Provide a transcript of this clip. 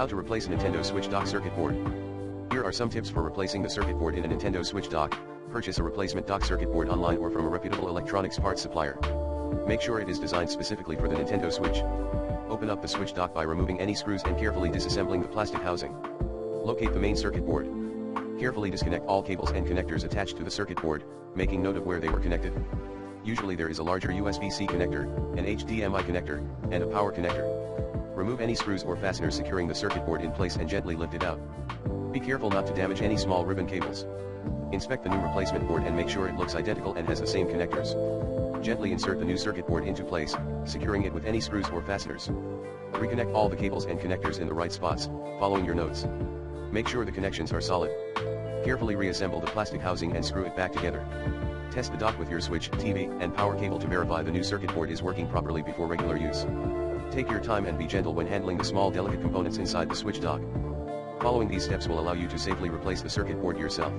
How to replace a Nintendo Switch dock circuit board. Here are some tips for replacing the circuit board in a Nintendo Switch dock. Purchase a replacement dock circuit board online or from a reputable electronics parts supplier. Make sure it is designed specifically for the Nintendo Switch. Open up the Switch dock by removing any screws and carefully disassembling the plastic housing. Locate the main circuit board. Carefully disconnect all cables and connectors attached to the circuit board, making note of where they were connected. Usually there is a larger USB-C connector, an HDMI connector, and a power connector. Remove any screws or fasteners securing the circuit board in place and gently lift it out. Be careful not to damage any small ribbon cables. Inspect the new replacement board and make sure it looks identical and has the same connectors. Gently insert the new circuit board into place, securing it with any screws or fasteners. Reconnect all the cables and connectors in the right spots, following your notes. Make sure the connections are solid. Carefully reassemble the plastic housing and screw it back together. Test the dock with your Switch, TV, and power cable to verify the new circuit board is working properly before regular use. Take your time and be gentle when handling the small delicate components inside the Switch dock. Following these steps will allow you to safely replace the circuit board yourself.